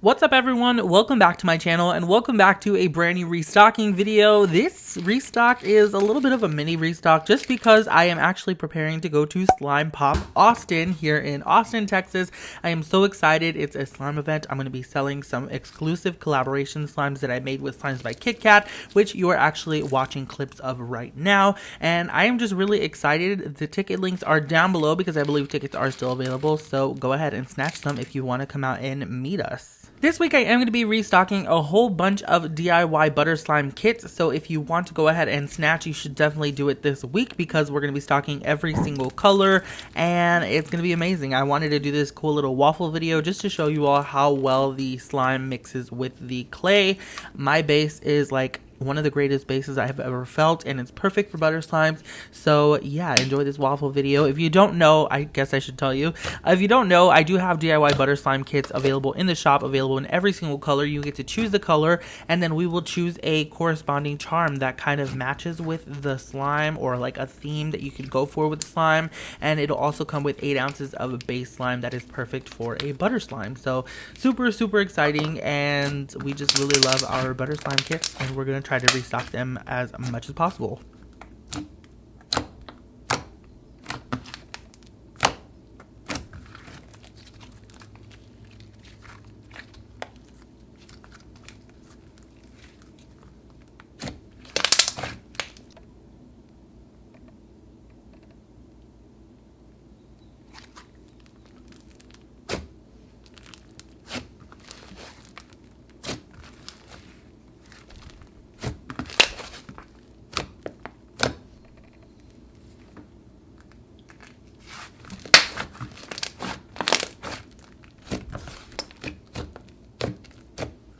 What's up everyone, welcome back to my channel and welcome back to a brand new restocking video. This restock is a little bit of a mini restock just because I am actually preparing to go to Slime Pop Austin here in Austin, Texas. I am so excited. It's a slime event. I'm going to be selling some exclusive collaboration slimes that I made with Slimes by Kit Kat, which you are actually watching clips of right now. And I am just really excited. The ticket links are down below because I believe tickets are still available. So go ahead and snatch some if you want to come out and meet us. This week I am going to be restocking a whole bunch of DIY butter slime kits, so if you want to go ahead and snatch, you should definitely do it this week because we're going to be stocking every single color and it's going to be amazing. I wanted to do this cool little waffle video just to show you all how well the slime mixes with the clay. My base is like one of the greatest bases I have ever felt, and it's perfect for butter slimes. So yeah, enjoy this waffle video. If you don't know, I guess I should tell you, if you don't know, I do have DIY butter slime kits available in the shop, available in every single color. You get to choose the color, and then we will choose a corresponding charm that kind of matches with the slime, or like a theme that you could go for with the slime. And it'll also come with 8 ounces of a base slime that is perfect for a butter slime. So super exciting, and we just really love our butter slime kits, and we're gonna try to restock them as much as possible.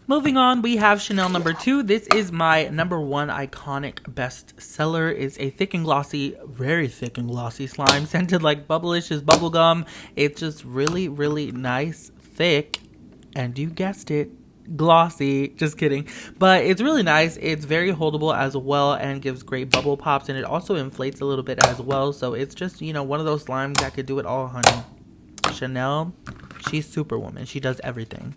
Moving on, we have Chanel number 2. This is my number 1 iconic bestseller. It's a thick and glossy, very thick and glossy slime, scented like Bubblicious bubblegum. It's just really nice, thick, and you guessed it, glossy. Just kidding. But it's really nice. It's very holdable as well and gives great bubble pops, and it also inflates a little bit as well. So it's just, you know, one of those slimes that could do it all, honey. Chanel, she's Superwoman. She does everything.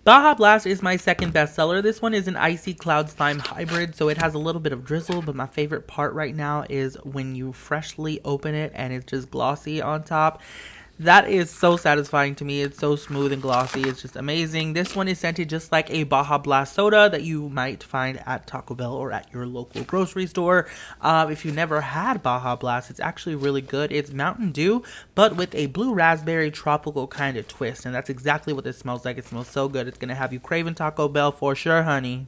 Baja Blast is my second bestseller. This one is an Icy Cloud slime hybrid, so it has a little bit of drizzle, but my favorite part right now is when you freshly open it and it's just glossy on top. That is so satisfying to me. It's so smooth and glossy. It's just amazing. This one is scented just like a Baja Blast soda that you might find at Taco Bell or at your local grocery store. If you never had Baja Blast, it's actually really good. It's Mountain Dew, but with a blue raspberry tropical kind of twist. And that's exactly what this smells like. It smells so good. It's going to have you craving Taco Bell for sure, honey.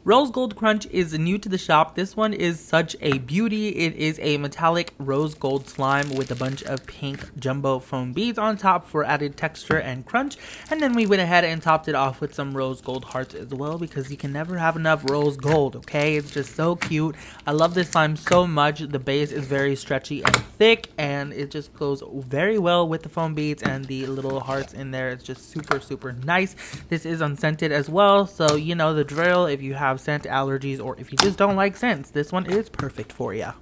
Rose Gold Crunch is new to the shop. This one is such a beauty. It is a metallic rose gold slime with a bunch of pink jumbo foam beads on top for added texture and crunch. And then we went ahead and topped it off with some rose gold hearts as well, because you can never have enough rose gold, okay? It's just so cute. I love this slime so much. The base is very stretchy and thick, and it just goes very well with the foam beads and the little hearts in there. It's just super, super nice. This is unscented as well, so you know the drill. If you have scent allergies or if you just don't like scents, this one is perfect for you.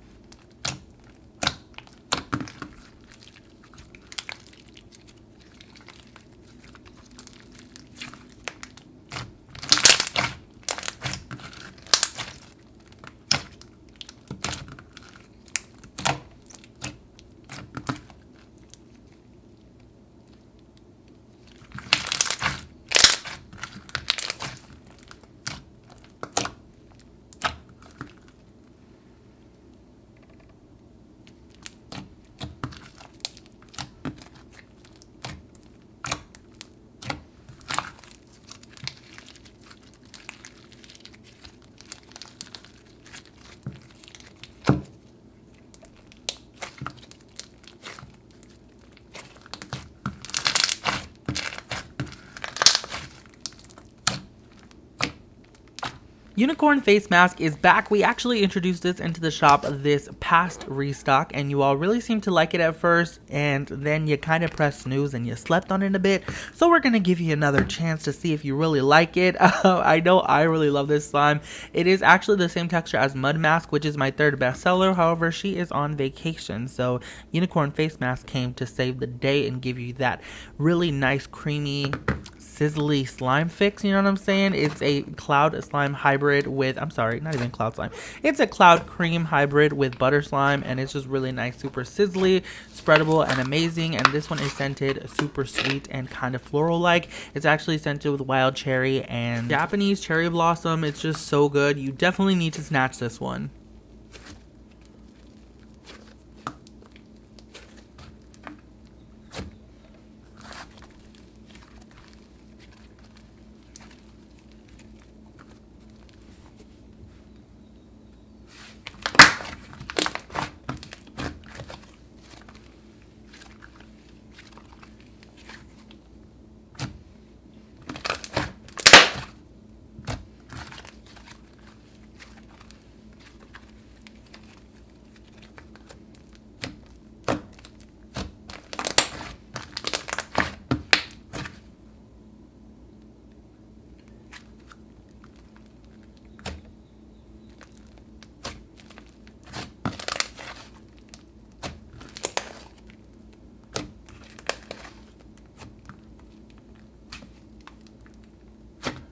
Unicorn face mask is back. We actually introduced this into the shop this past restock, and you all really seemed to like it at first, and then you kind of pressed snooze and you slept on it a bit. So we're going to give you another chance to see if you really like it. I know I really love this slime. It is actually the same texture as Mud Mask, which is my third bestseller. However, she is on vacation, so Unicorn face mask came to save the day and give you that really nice, creamy, sizzly slime fix, you know what I'm saying? It's a cloud slime hybrid with, I'm sorry, not even cloud slime. It's a cloud cream hybrid with butter slime, and it's just really nice, super sizzly, spreadable, and amazing. And this one is scented super sweet and kind of floral-like. It's actually scented with wild cherry and Japanese cherry blossom. It's just so good. You definitely need to snatch this one.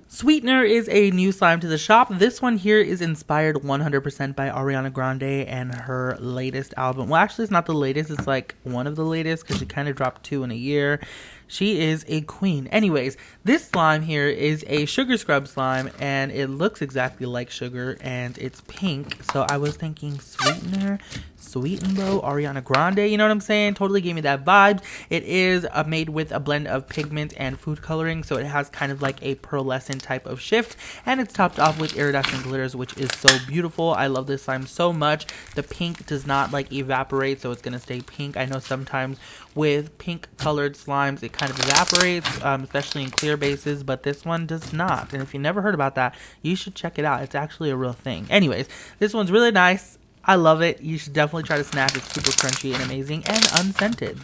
Sweetener is a new slime to the shop. This one here is inspired 100% by Ariana Grande and her latest album. Well, actually, it's not the latest. It's like one of the latest because she kind of dropped 2 in a year. She is a queen. Anyways, this slime here is a sugar scrub slime, and it looks exactly like sugar, and it's pink. So I was thinking Sweetener, Sweetenbo, Ariana Grande, you know what I'm saying? Totally gave me that vibe. It is made with a blend of pigment and food coloring, so it has kind of like a pearlescent type of shift, and it's topped off with iridescent glitters, which is so beautiful. I love this slime so much. The pink does not like evaporate, so it's gonna stay pink. I know sometimes with pink colored slimes it kind of evaporates, especially in clear bases, but this one does not. And if you never heard about that, you should check it out. It's actually a real thing. Anyways, this one's really nice. I love it. You should definitely try to snatch. It's super crunchy and amazing and unscented.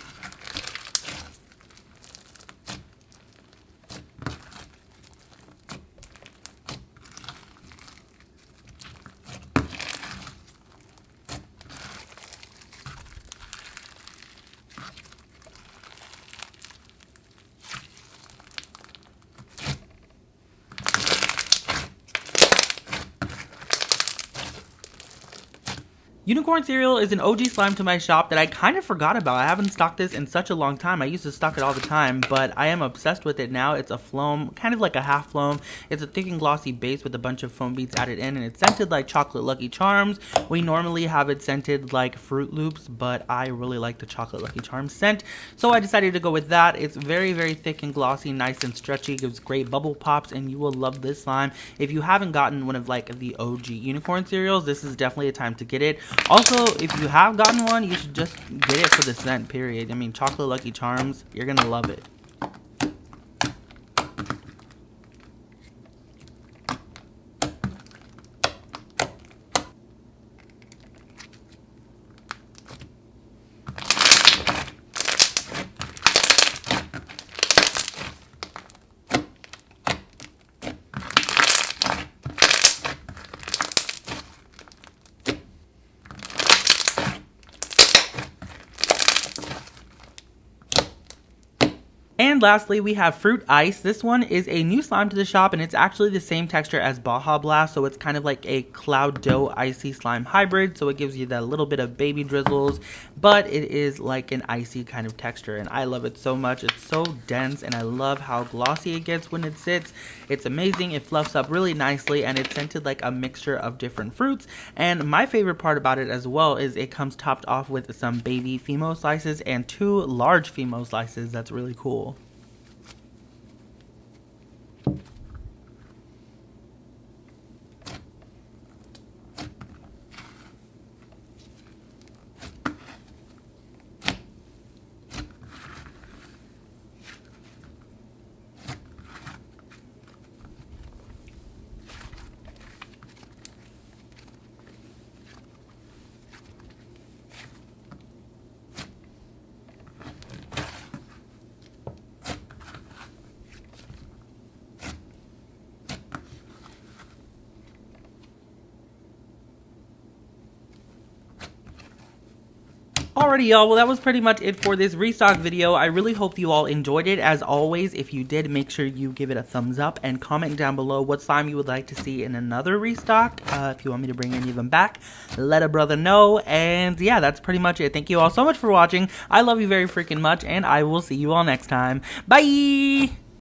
Unicorn cereal is an OG slime to my shop that I kind of forgot about. I haven't stocked this in such a long time. I used to stock it all the time, but I am obsessed with it now. It's a foam, kind of like a half foam. It's a thick and glossy base with a bunch of foam beads added in, and it's scented like chocolate Lucky Charms. We normally have it scented like Fruit Loops, but I really like the chocolate Lucky Charms scent, so I decided to go with that. It's very, very thick and glossy, nice and stretchy, gives great bubble pops, and you will love this slime. If you haven't gotten one of like the OG unicorn cereals, this is definitely a time to get it. Also, if you have gotten one, you should just get it for the scent, period. I mean, chocolate Lucky Charms, you're gonna love it. And lastly, we have Fruit Ice. This one is a new slime to the shop, and it's actually the same texture as Baja Blast, so it's kind of like a cloud dough icy slime hybrid, so it gives you that little bit of baby drizzles, but it is like an icy kind of texture, and I love it so much. It's so dense, and I love how glossy it gets when it sits. It's amazing. It fluffs up really nicely, and it's scented like a mixture of different fruits, and my favorite part about it as well is it comes topped off with some baby Fimo slices and 2 large Fimo slices. That's really cool. Alrighty, y'all, well, that was pretty much it for this restock video. I really hope you all enjoyed it. As always, if you did, make sure you give it a thumbs up and comment down below what slime you would like to see in another restock. If you want me to bring any of them back, let a brother know. And yeah, that's pretty much it. Thank you all so much for watching. I love you very freaking much, and I will see you all next time. Bye!